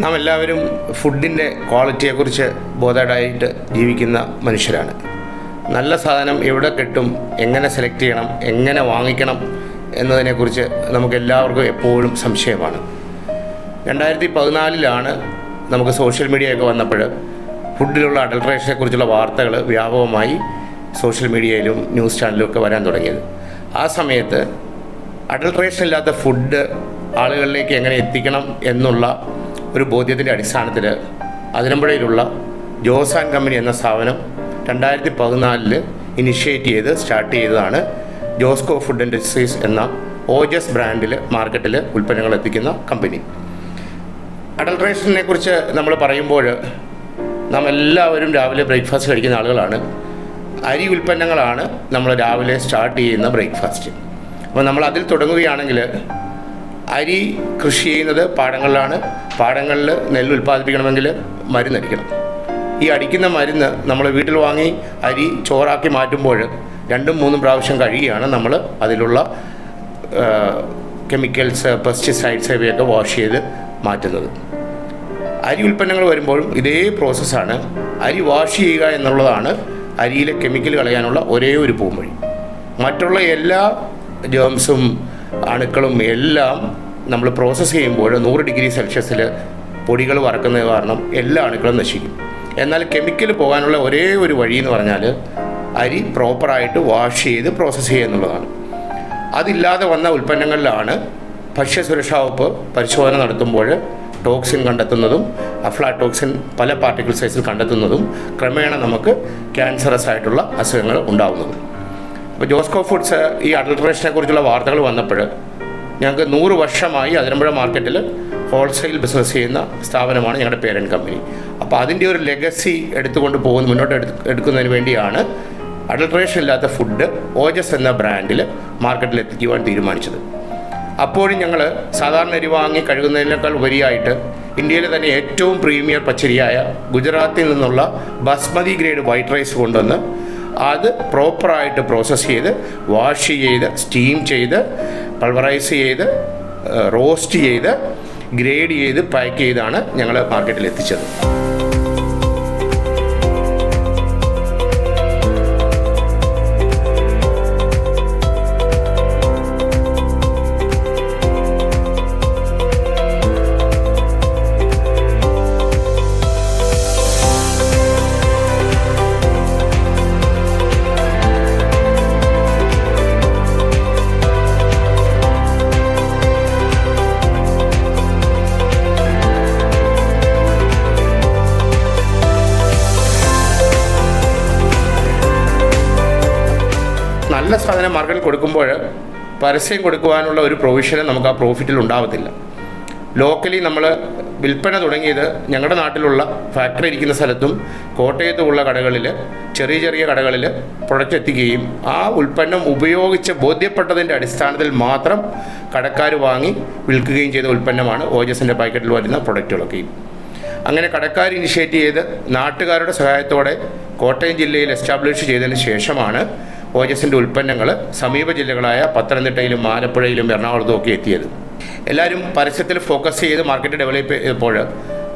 നാം എല്ലാവരും ഫുഡിൻ്റെ ക്വാളിറ്റിയെക്കുറിച്ച് ബോധേഡായിട്ട് ജീവിക്കുന്ന മനുഷ്യരാണ്. നല്ല സാധനം എവിടെ കിട്ടും, എങ്ങനെ സെലക്ട് ചെയ്യണം, എങ്ങനെ വാങ്ങിക്കണം എന്നതിനെക്കുറിച്ച് നമുക്കെല്ലാവർക്കും എപ്പോഴും സംശയമാണ്. 2014 നമുക്ക് സോഷ്യൽ മീഡിയയൊക്കെ വന്നപ്പോൾ ഫുഡിലുള്ള അഡൾട്രേഷനെക്കുറിച്ചുള്ള വാർത്തകൾ വ്യാപകമായി സോഷ്യൽ മീഡിയയിലും ന്യൂസ് ചാനലിലും ഒക്കെ വരാൻ തുടങ്ങിയത്. ആ സമയത്ത് അഡൾട്രേഷൻ ഇല്ലാത്ത ഫുഡ് ആളുകളിലേക്ക് എങ്ങനെ എത്തിക്കണം എന്നുള്ള ഒരു ബോധ്യത്തിൻ്റെ അടിസ്ഥാനത്തിൽ അതിരമ്പുഴയിലുള്ള ജോസ് ആൻഡ് കമ്പനി എന്ന സ്ഥാപനം 2014 ഇനിഷ്യേറ്റ് ചെയ്ത് സ്റ്റാർട്ട് ചെയ്തതാണ് ജോസ്കോ ഫുഡ് ഇൻഡസ്ട്രീസ് എന്ന ഓജസ് ബ്രാൻഡിൽ മാർക്കറ്റിൽ ഉൽപ്പന്നങ്ങൾ എത്തിക്കുന്ന കമ്പനി. അഡൾട്രേഷനെ കുറിച്ച് നമ്മൾ പറയുമ്പോൾ നാം എല്ലാവരും രാവിലെ ബ്രേക്ക്ഫാസ്റ്റ് കഴിക്കുന്ന ആളുകളാണ്. അരി ഉൽപ്പന്നങ്ങളാണ് നമ്മൾ രാവിലെ സ്റ്റാർട്ട് ചെയ്യുന്ന ബ്രേക്ക്ഫാസ്റ്റ്. അപ്പോൾ നമ്മൾ അതിൽ തുടങ്ങുകയാണെങ്കിൽ അരി കൃഷി ചെയ്യുന്നത് പാടങ്ങളിലാണ്. പാടങ്ങളിൽ നെല്ല് ഉൽപ്പാദിപ്പിക്കണമെങ്കിൽ മരുന്നടിക്കണം. ഈ അടിക്കുന്ന മരുന്ന് നമ്മൾ വീട്ടിൽ വാങ്ങി അരി ചോറാക്കി മാറ്റുമ്പോൾ 2-3 പ്രാവശ്യം കഴുകിയാണ് നമ്മൾ അതിലുള്ള കെമിക്കൽസ്, പെസ്റ്റിസൈഡ്സ് ഇവയൊക്കെ വാഷ് ചെയ്ത് മാറ്റുന്നത്. അരി ഉൽപ്പന്നങ്ങൾ വരുമ്പോഴും ഇതേ പ്രോസസ്സാണ്. അരി വാഷ് ചെയ്യുക എന്നുള്ളതാണ് അരിയിലെ കെമിക്കൽ കളയാനുള്ള ഒരേ ഒരു പോംവഴി. മറ്റുള്ള എല്ലാ ജേംസും അണുക്കളും എല്ലാം നമ്മൾ പ്രോസസ്സ് ചെയ്യുമ്പോൾ 100 ഡിഗ്രി സെൽഷ്യസിൽ പൊടികൾ വറക്കുന്നത് കാരണം എല്ലാ അണുക്കളും നശിക്കും. എന്നാൽ കെമിക്കൽ പോകാനുള്ള ഒരേ ഒരു വഴി എന്ന് പറഞ്ഞാൽ അരി പ്രോപ്പറായിട്ട് വാഷ് ചെയ്ത് പ്രോസസ്സ് ചെയ്യുക എന്നുള്ളതാണ്. അതില്ലാതെ വന്ന ഉൽപ്പന്നങ്ങളിലാണ് ഭക്ഷ്യസുരക്ഷാ വകുപ്പ് പരിശോധന നടത്തുമ്പോൾ ടോക്സിൻ കണ്ടെത്തുന്നതും അഫ്ലാടോക്സിൻ പല പാർട്ടിക്കിൾ സൈസിൽ കണ്ടെത്തുന്നതും ക്രമേണ നമുക്ക് ക്യാൻസറസ് ആയിട്ടുള്ള അസുഖങ്ങൾ ഉണ്ടാകുന്നതും. അപ്പോൾ ജോസ്കോ ഫുഡ്സ് ഈ അഡൾട്രേഷനെ കുറിച്ചുള്ള വാർത്തകൾ വന്നപ്പോൾ ഞങ്ങൾക്ക് 100 വർഷമായി അതിരമ്പുഴ മാർക്കറ്റിൽ ഹോൾസെയിൽ ബിസിനസ് ചെയ്യുന്ന സ്ഥാപനമാണ് ഞങ്ങളുടെ പേരൻറ്റ് കമ്പനി. അപ്പോൾ അതിൻ്റെ ഒരു ലെഗസി മുന്നോട്ട് എടുക്കുന്നതിന് വേണ്ടിയാണ് അഡൾട്രേഷൻ ഇല്ലാത്ത ഫുഡ് ഓജസ് എന്ന ബ്രാൻഡിൽ മാർക്കറ്റിൽ എത്തിക്കുവാൻ തീരുമാനിച്ചത്. അപ്പോഴും ഞങ്ങൾ സാധാരണ അരി വാങ്ങി കഴുകുന്നതിനേക്കാൾ ഉപരിയായിട്ട് ഇന്ത്യയിലെ തന്നെ ഏറ്റവും പ്രീമിയർ പച്ചരിയായ ഗുജറാത്തിൽ നിന്നുള്ള ബസ്മതി ഗ്രേഡ് വൈറ്റ് റൈസ് കൊണ്ടുവന്ന് അത് പ്രോപ്പറായിട്ട് പ്രോസസ്സ് ചെയ്ത് വാഷ് ചെയ്ത് സ്റ്റീം ചെയ്ത് പൾവറൈസ് ചെയ്ത് റോസ്റ്റ് ചെയ്ത് ഗ്രേഡ് ചെയ്ത് പാക്ക് ചെയ്താണ് ഞങ്ങൾ മാർക്കറ്റിൽ എത്തിച്ചത്. നല്ല സാധനം മാർക്കറ്റിൽ കൊടുക്കുമ്പോൾ പരസ്യം കൊടുക്കുവാനുള്ള ഒരു പ്രൊവിഷനും നമുക്ക് ആ പ്രോഫിറ്റിൽ ഉണ്ടാവത്തില്ല. ലോക്കലി നമ്മൾ വിൽപ്പന തുടങ്ങിയത് ഞങ്ങളുടെ നാട്ടിലുള്ള ഫാക്ടറി ഇരിക്കുന്ന സ്ഥലത്തും കോട്ടയത്തുമുള്ള കടകളിൽ, ചെറിയ കടകളിൽ പ്രൊഡക്റ്റ് എത്തിക്കുകയും ആ ഉൽപ്പന്നം ഉപയോഗിച്ച് ബോധ്യപ്പെട്ടതിൻ്റെ അടിസ്ഥാനത്തിൽ മാത്രം കടക്കാർ വാങ്ങി വിൽക്കുകയും ചെയ്ത ഉൽപ്പന്നമാണ് ഓജസിൻ്റെ പാക്കറ്റിൽ വരുന്ന പ്രൊഡക്റ്റുകളൊക്കെയും. അങ്ങനെ കടക്കാർ ഇനിഷ്യേറ്റ് ചെയ്ത് നാട്ടുകാരുടെ സഹായത്തോടെ കോട്ടയം ജില്ലയിൽ എസ്റ്റാബ്ലിഷ് ചെയ്തതിന് ശേഷമാണ് ഓജസിൻ്റെ ഉൽപ്പന്നങ്ങൾ സമീപ ജില്ലകളായ പത്തനംതിട്ടയിലും ആലപ്പുഴയിലും എറണാകുളത്തും ഒക്കെ എത്തിയത്. എല്ലാവരും പരസ്യത്തിൽ ഫോക്കസ് ചെയ്ത് മാർക്കറ്റ് ഡെവലപ്പ് ചെയ്തപ്പോൾ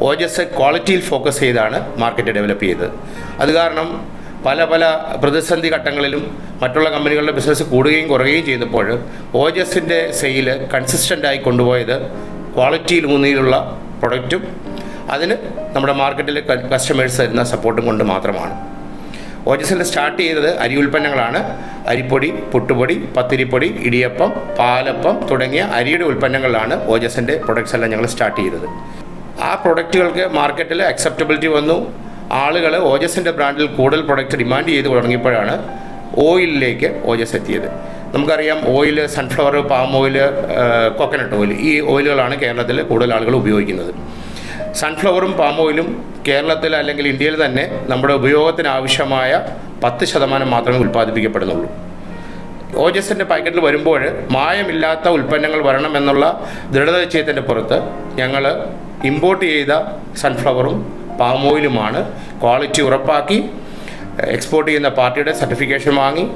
ഓജസ് ക്വാളിറ്റിയിൽ ഫോക്കസ് ചെയ്താണ് മാർക്കറ്റ് ഡെവലപ്പ് ചെയ്തത്. അത് കാരണം പല പ്രതിസന്ധി ഘട്ടങ്ങളിലും മറ്റുള്ള കമ്പനികളുടെ ബിസിനസ് കൂടുകയും കുറയുകയും ചെയ്തപ്പോൾ ഓജസിൻ്റെ സെയിൽ കൺസിസ്റ്റൻ്റായി കൊണ്ടുപോയത് ക്വാളിറ്റിയിൽ ഊന്നിയുള്ള പ്രൊഡക്റ്റും അതിന് നമ്മുടെ മാർക്കറ്റിൽ കസ്റ്റമേഴ്സ് തരുന്ന സപ്പോർട്ടും കൊണ്ട് മാത്രമാണ്. ഓജസിൽ സ്റ്റാർട്ട് ചെയ്തത് അരി ഉൽപ്പന്നങ്ങളാണ്. അരിപ്പൊടി, പുട്ടുപൊടി, പത്തിരിപ്പൊടി, ഇടിയപ്പം, പാലപ്പം തുടങ്ങിയ അരിയുടെ ഉൽപ്പന്നങ്ങളിലാണ് ഓജസിൻ്റെ പ്രൊഡക്ട്സ് എല്ലാം ഞങ്ങൾ സ്റ്റാർട്ട് ചെയ്തത്. ആ പ്രൊഡക്റ്റുകൾക്ക് മാർക്കറ്റിൽ അക്സെപ്റ്റബിലിറ്റി വന്നു. ആളുകൾ ഓജസിൻ്റെ ബ്രാൻഡിൽ കൂടുതൽ പ്രൊഡക്റ്റ് ഡിമാൻഡ് ചെയ്ത് തുടങ്ങിയപ്പോഴാണ് ഓയിലിലേക്ക് ഓജസ് എത്തിയത്. നമുക്കറിയാം, oil, sunflower, palm oil, coconut oil, ഈ ഓയിലുകളാണ് കേരളത്തിൽ കൂടുതൽ ആളുകൾ ഉപയോഗിക്കുന്നത്. സൺഫ്ലവറും പാം ഓയിലും കേരളത്തിൽ അല്ലെങ്കിൽ ഇന്ത്യയിൽ തന്നെ നമ്മുടെ ഉപയോഗത്തിന് ആവശ്യമായ 10% മാത്രമേ ഉൽപ്പാദിപ്പിക്കപ്പെടുന്നുള്ളൂ. ഓജസിൻ്റെ പാക്കറ്റിൽ വരുമ്പോൾ മായമില്ലാത്ത ഉൽപ്പന്നങ്ങൾ വരണമെന്നുള്ള ദൃഢനിശ്ചയത്തിൻ്റെ പുറത്ത് ഞങ്ങൾ ഇമ്പോർട്ട് ചെയ്ത സൺഫ്ലവറും പാം ഓയിലുമാണ് ക്വാളിറ്റി ഉറപ്പാക്കി എക്സ്പോർട്ട് ചെയ്യുന്ന പാർട്ടിയുടെ സർട്ടിഫിക്കേഷൻ വാങ്ങി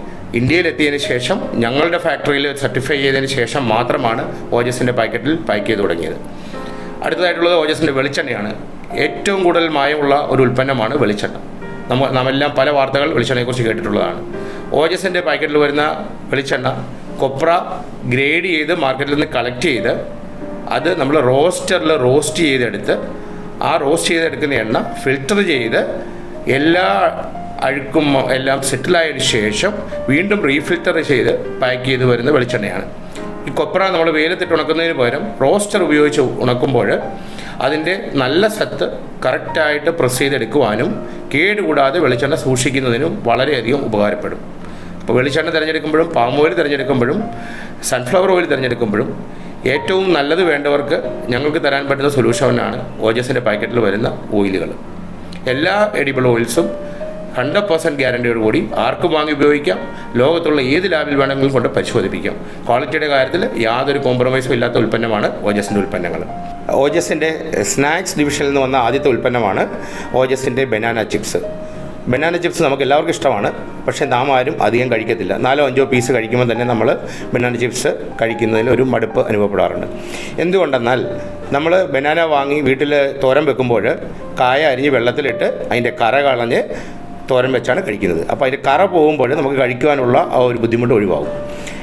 ഇന്ത്യയിലെത്തിയതിന് ശേഷം ഞങ്ങളുടെ ഫാക്ടറിയിൽ സർട്ടിഫൈ ചെയ്തതിന് ശേഷം മാത്രമാണ് ഓജസിൻ്റെ പാക്കറ്റിൽ പാക്ക് ചെയ്ത് തുടങ്ങിയത്. അടുത്തതായിട്ടുള്ളത് ഓജസിൻ്റെ വെളിച്ചെണ്ണയാണ്. ഏറ്റവും കൂടുതൽ മായമുള്ള ഒരു ഉൽപ്പന്നമാണ് വെളിച്ചെണ്ണ. നാമെല്ലാം പല വാർത്തകൾ വെളിച്ചെണ്ണയെക്കുറിച്ച് കേട്ടിട്ടുള്ളതാണ്. ഓജസിൻ്റെ പാക്കറ്റിൽ വരുന്ന വെളിച്ചെണ്ണ കൊപ്ര ഗ്രേഡ് ചെയ്ത് മാർക്കറ്റിൽ നിന്ന് കളക്ട് ചെയ്ത് അത് നമ്മൾ റോസ്റ്ററിൽ റോസ്റ്റ് ചെയ്തെടുത്ത് ആ റോസ്റ്റ് ചെയ്തെടുക്കുന്ന എണ്ണ ഫിൽറ്റർ ചെയ്ത് എല്ലാ അഴുക്കും എല്ലാം സെറ്റിലായതിനു ശേഷം വീണ്ടും റീഫിൽറ്റർ ചെയ്ത് പാക്ക് ചെയ്ത് വരുന്ന വെളിച്ചെണ്ണയാണ്. ഈ കൊപ്ര നമ്മൾ വെയിലത്തിട്ട് ഉണക്കുന്നതിന് പകരം റോസ്റ്റർ ഉപയോഗിച്ച് ഉണക്കുമ്പോൾ അതിൻ്റെ നല്ല സത്ത് കറക്റ്റായിട്ട് പ്രസ് ചെയ്തെടുക്കുവാനും കേടുകൂടാതെ വെളിച്ചെണ്ണ സൂക്ഷിക്കുന്നതിനും വളരെയധികം ഉപകാരപ്പെടും. അപ്പോൾ വെളിച്ചെണ്ണ തിരഞ്ഞെടുക്കുമ്പോഴും പാം ഓയിൽ തിരഞ്ഞെടുക്കുമ്പോഴും സൺഫ്ലവർ ഓയിൽ തിരഞ്ഞെടുക്കുമ്പോഴും ഏറ്റവും നല്ലത് വേണ്ടവർക്ക് ഞങ്ങൾക്ക് തരാൻ പറ്റുന്ന സൊല്യൂഷനാണ് ഓജസിൻ്റെ പാക്കറ്റിൽ വരുന്ന ഓയിലുകൾ. എല്ലാ എഡിബിൾ ഓയിൽസും 100% ഗ്യാരണ്ടിയോട് കൂടി ആർക്കും വാങ്ങി ഉപയോഗിക്കാം. ലോകത്തുള്ള ഏത് ലാബിൽ വേണമെങ്കിലും കൊണ്ട് പരിശോധിപ്പിക്കാം. ക്വാളിറ്റിയുടെ കാര്യത്തിൽ യാതൊരു കോംപ്രമൈസും ഇല്ലാത്ത ഉൽപ്പന്നമാണ് ഓജസിൻ്റെ ഉൽപ്പന്നങ്ങൾ. ഓജസിൻ്റെ സ്നാക്സ് ഡിവിഷനിൽ നിന്ന് വന്ന ആദ്യത്തെ ഉൽപ്പന്നമാണ് ഓജസിൻ്റെ ബനാന ചിപ്സ്. ബനാന ചിപ്സ് നമുക്ക് എല്ലാവർക്കും ഇഷ്ടമാണ്. പക്ഷേ നാം ആരും അധികം കഴിക്കത്തില്ല. 4-5 പീസ് കഴിക്കുമ്പോൾ തന്നെ നമ്മൾ ബനാന ചിപ്സ് കഴിക്കുന്നതിൽ ഒരു മടുപ്പ് അനുഭവപ്പെടാറുണ്ട്. എന്തുകൊണ്ടെന്നാൽ നമ്മൾ ബനാന വാങ്ങി വീട്ടിൽ തോരൻ വെക്കുമ്പോൾ കായ അരിഞ്ഞ് വെള്ളത്തിലിട്ട് അതിൻ്റെ കറ കളഞ്ഞ് തോരൻ വെച്ചാണ് കഴിക്കുന്നത്. അപ്പോൾ അതിൻ്റെ കറ പോകുമ്പോൾ നമുക്ക് കഴിക്കുവാനുള്ള ആ ഒരു ബുദ്ധിമുട്ട് ഒഴിവാകും.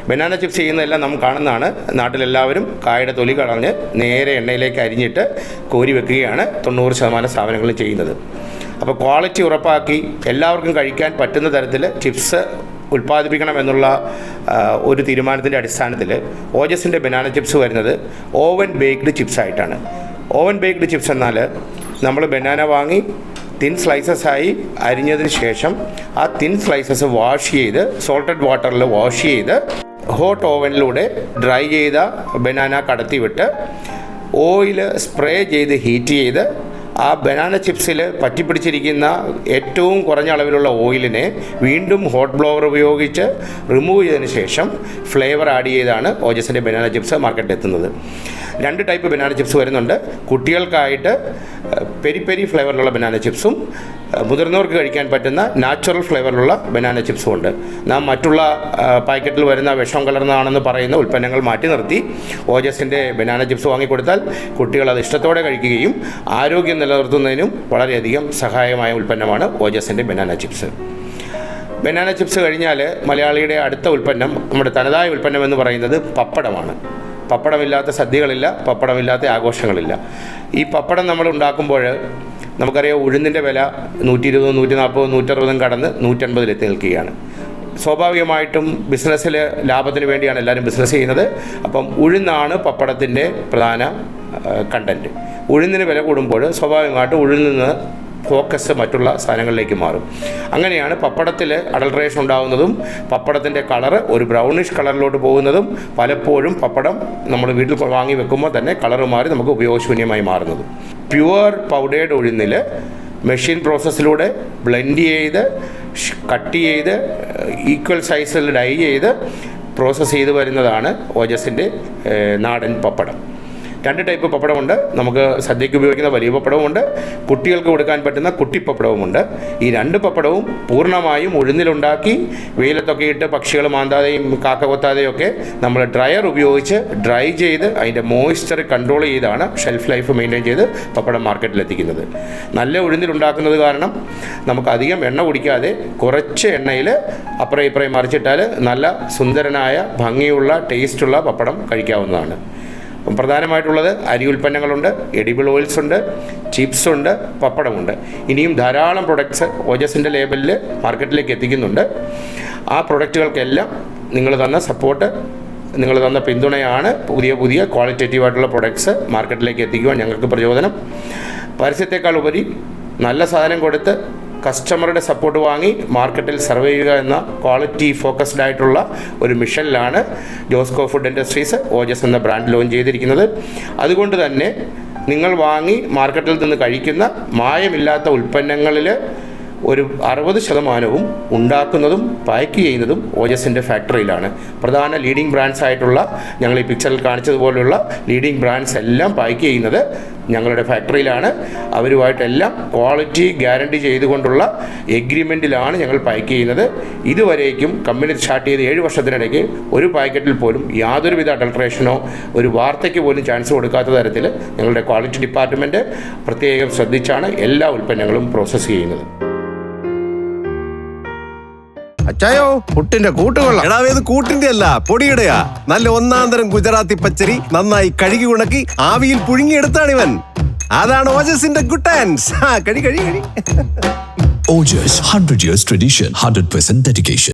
ബനാന ചിപ്സ് ചെയ്യുന്നതെല്ലാം നമ്മൾ കാണുന്നതാണ്. നാട്ടിലെല്ലാവരും കായയുടെ തൊലി കളഞ്ഞ് നേരെ എണ്ണയിലേക്ക് അരിഞ്ഞിട്ട് കോരി വെക്കുകയാണ് 90% സ്ഥാപനങ്ങളിൽ ചെയ്യുന്നത്. അപ്പോൾ ക്വാളിറ്റി ഉറപ്പാക്കി എല്ലാവർക്കും കഴിക്കാൻ പറ്റുന്ന തരത്തിൽ ചിപ്സ് ഉൽപ്പാദിപ്പിക്കണമെന്നുള്ള ഒരു തീരുമാനത്തിൻ്റെ അടിസ്ഥാനത്തിൽ ഓജസിൻ്റെ ബനാന ചിപ്സ് വരുന്നത് ഓവൻ ബേക്ക്ഡ് ചിപ്സ് ആയിട്ടാണ്. ഓവൻ ബേക്ക്ഡ് ചിപ്സ് എന്നാൽ നമ്മൾ ബനാന വാങ്ങി തിൻ സ്ലൈസസായി അരിഞ്ഞതിന് ശേഷം ആ തിൻ സ്ലൈസസ് വാഷ് ചെയ്ത് സോൾട്ടഡ് വാട്ടറിൽ വാഷ് ചെയ്ത് ഹോട്ട് ഓവനിലൂടെ ഡ്രൈ ചെയ്ത ബനാന കടത്തി വിട്ട് ഓയിൽ സ്പ്രേ ചെയ്ത് ഹീറ്റ് ചെയ്ത് ആ ബനാന ചിപ്സിൽ പറ്റിപ്പിടിച്ചിരിക്കുന്ന ഏറ്റവും കുറഞ്ഞ അളവിലുള്ള ഓയിലിനെ വീണ്ടും ഹോട്ട് ബ്ലോവർ ഉപയോഗിച്ച് റിമൂവ് ചെയ്തതിന് ശേഷം ഫ്ലേവർ ആഡ് ചെയ്താണ് ഓജസിൻ്റെ ബനാന ചിപ്സ് മാർക്കറ്റിൽ എത്തുന്നത്. 2 ടൈപ്പ് ബനാന ചിപ്സ് വരുന്നുണ്ട്. കുട്ടികൾക്കായിട്ട് പെരി പെരി ഫ്ലേവറിലുള്ള ബനാന ചിപ്സും മുതിർന്നവർക്ക് കഴിക്കാൻ പറ്റുന്ന നാച്ചുറൽ ഫ്ലേവറിലുള്ള ബനാന ചിപ്സും ഉണ്ട്. നാം മറ്റുള്ള പാക്കറ്റിൽ വരുന്ന വിഷം കലർന്നതാണെന്ന് പറയുന്ന ഉൽപ്പന്നങ്ങൾ മാറ്റി നിർത്തി ഓജസിൻ്റെ ബനാന ചിപ്സ് വാങ്ങിക്കൊടുത്താൽ കുട്ടികൾ അത് ഇഷ്ടത്തോടെ കഴിക്കുകയും ആരോഗ്യം നിലനിർത്തുന്നതിനും വളരെയധികം സഹായമായ ഉൽപ്പന്നമാണ് ഓജസിൻ്റെ ബനാന ചിപ്സ്. ബനാന ചിപ്സ് കഴിഞ്ഞാൽ മലയാളിയുടെ അടുത്ത ഉൽപ്പന്നം, നമ്മുടെ തനതായ ഉൽപ്പന്നം എന്ന് പറയുന്നത് പപ്പടമാണ്. പപ്പടമില്ലാത്ത സദ്യകളില്ല, പപ്പടമില്ലാത്ത ആഘോഷങ്ങളില്ല. ഈ പപ്പടം നമ്മൾ ഉണ്ടാക്കുമ്പോൾ നമുക്കറിയാം ഉഴുന്നിൻ്റെ വില 120, 140, 160 കടന്ന് 150 നിൽക്കുകയാണ്. സ്വാഭാവികമായിട്ടും ബിസിനസ്സിൽ ലാഭത്തിന് വേണ്ടിയാണ് എല്ലാവരും ബിസിനസ് ചെയ്യുന്നത്. അപ്പം ഉഴുന്നാണ് പപ്പടത്തിൻ്റെ പ്രധാന കണ്ടൻറ്റ്. ഉഴുന്നിന് വില കൂടുമ്പോൾ സ്വാഭാവികമായിട്ടും ഉഴുന്നിൽ നിന്ന് ഫോക്കസ് മറ്റുള്ള സാധനങ്ങളിലേക്ക് മാറും. അങ്ങനെയാണ് പപ്പടത്തിൽ അഡൾട്രേഷൻ ഉണ്ടാകുന്നതും പപ്പടത്തിൻ്റെ കളറ് ഒരു ബ്രൗണിഷ് കളറിലോട്ട് പോകുന്നതും പലപ്പോഴും പപ്പടം നമ്മൾ വീട്ടിൽ വാങ്ങി വെക്കുമ്പോൾ തന്നെ കളറ് മാറി നമുക്ക് ഉപയോഗശൂന്യമായി മാറുന്നതും. പ്യുവർ പൗഡേർഡ് ഉഴുന്നിൽ മെഷീൻ പ്രോസസ്സിലൂടെ ബ്ലെൻഡ് ചെയ്ത് കട്ട് ചെയ്ത് ഈക്വൽ സൈസിൽ ഡൈ ചെയ്ത് പ്രോസസ്സ് ചെയ്ത് വരുന്നതാണ് ഓജസിൻ്റെ നാടൻ പപ്പടം. 2 ടൈപ്പ് പപ്പടമുണ്ട്. നമുക്ക് സദ്യയ്ക്ക് ഉപയോഗിക്കുന്ന വലിയ പപ്പടവുമുണ്ട്, കുട്ടികൾക്ക് കൊടുക്കാൻ പറ്റുന്ന കുട്ടിപ്പപ്പടവുമുണ്ട്. ഈ 2 പപ്പടവും പൂർണ്ണമായും ഉഴുന്നിലുണ്ടാക്കി വെയിലത്തൊക്കെ ഇട്ട് പക്ഷികൾ മാന്താതെയും കാക്ക കൊത്താതെയൊക്കെ നമ്മൾ ഡ്രയർ ഉപയോഗിച്ച് ഡ്രൈ ചെയ്ത് അതിൻ്റെ മോയ്സ്ചർ കൺട്രോൾ ചെയ്താണ് ഷെൽഫ് ലൈഫ് മെയിൻറ്റെയിൻ ചെയ്ത് പപ്പടം മാർക്കറ്റിലെത്തിക്കുന്നത്. നല്ല ഉഴുന്നിലുണ്ടാക്കുന്നത് കാരണം നമുക്ക് അധികം എണ്ണ കുടിക്കാതെ കുറച്ച് എണ്ണയിൽ അപ്പുറം ഇപ്പുറം മറിച്ചിട്ടാൽ നല്ല സുന്ദരനായ ഭംഗിയുള്ള ടേസ്റ്റുള്ള പപ്പടം കഴിക്കാവുന്നതാണ്. പ്രധാനമായിട്ടുള്ളത് അരി ഉൽപ്പന്നങ്ങളുണ്ട്, എഡിബിൾ ഓയിൽസ് ഉണ്ട്, ചിപ്സ് ഉണ്ട്, പപ്പടമുണ്ട്. ഇനിയും ധാരാളം പ്രൊഡക്ട്സ് ഓജസിൻ്റെ ലേബലിൽ മാർക്കറ്റിലേക്ക് എത്തിക്കുന്നുണ്ട്. ആ പ്രൊഡക്റ്റുകൾക്കെല്ലാം നിങ്ങൾ തന്ന സപ്പോർട്ട്, നിങ്ങൾ തന്ന പിന്തുണയാണ് പുതിയ പുതിയ ക്വാളിറ്റേറ്റീവായിട്ടുള്ള പ്രൊഡക്ട്സ് മാർക്കറ്റിലേക്ക് എത്തിക്കുവാൻ ഞങ്ങൾക്ക് പ്രചോദനം. പരസ്യത്തെക്കാൾ ഉപരി നല്ല സാധനം കൊടുത്ത് കസ്റ്റമറുടെ സപ്പോർട്ട് വാങ്ങി മാർക്കറ്റിൽ സർവേ ചെയ്യുക എന്ന ക്വാളിറ്റി ഫോക്കസ്ഡ് ആയിട്ടുള്ള ഒരു മിഷനിലാണ് ജോസ്കോ ഫുഡ് ഇൻഡസ്ട്രീസ് ഓജസ് എന്ന ബ്രാൻഡ് ലോഞ്ച് ചെയ്തിരിക്കുന്നത്. അതുകൊണ്ട് തന്നെ നിങ്ങൾ വാങ്ങി മാർക്കറ്റിൽ നിന്ന് കഴിക്കുന്ന മായമില്ലാത്ത ഉൽപ്പന്നങ്ങളിൽ ഒരു 60% ഉണ്ടാക്കുന്നതും പാക്ക് ചെയ്യുന്നതും ഓജസിൻ്റെ ഫാക്ടറിയിലാണ്. പ്രധാന ലീഡിംഗ് ബ്രാൻഡ്സ് ആയിട്ടുള്ള ഞങ്ങൾ ഈ പിക്ചറിൽ കാണിച്ചതുപോലുള്ള ലീഡിംഗ് ബ്രാൻഡ്സ് എല്ലാം പാക്ക് ചെയ്യുന്നത് ഞങ്ങളുടെ ഫാക്ടറിയിലാണ്. അവരുമായിട്ടെല്ലാം ക്വാളിറ്റി ഗ്യാരണ്ടി ചെയ്തുകൊണ്ടുള്ള എഗ്രിമെൻറ്റിലാണ് ഞങ്ങൾ പാക്ക് ചെയ്യുന്നത്. ഇതുവരേക്കും കമ്പനി സ്റ്റാർട്ട് ചെയ്ത് 7 വർഷത്തിനിടയ്ക്ക് ഒരു പാക്കറ്റിൽ പോലും യാതൊരുവിധ അഡൾട്രേഷനോ ഒരു വാർത്തയ്ക്ക് പോലും ചാൻസ് കൊടുക്കാത്ത തരത്തിൽ ഞങ്ങളുടെ ക്വാളിറ്റി ഡിപ്പാർട്ട്മെൻറ്റ് പ്രത്യേകം ശ്രദ്ധിച്ചാണ് എല്ലാ ഉൽപ്പന്നങ്ങളും പ്രോസസ്സ് ചെയ്യുന്നത്. അച്ചായോ പുട്ടിന്റെ കൂട്ടുകൊള്ളാം. എടാവേത് കൂട്ടിന്റെ അല്ല പൊടിയുടെയാ. നല്ല ഒന്നാന്തരം ഗുജറാത്തി പച്ചരി നന്നായി കഴുകി ഉണക്കി ആവിയിൽ പുഴുങ്ങിയെടുത്താണിവൻ. അതാണ് ഓജസിന്റെ ഗുട്ടൻസ്. കഴി Ojas, 100 years tradition, 100% dedication.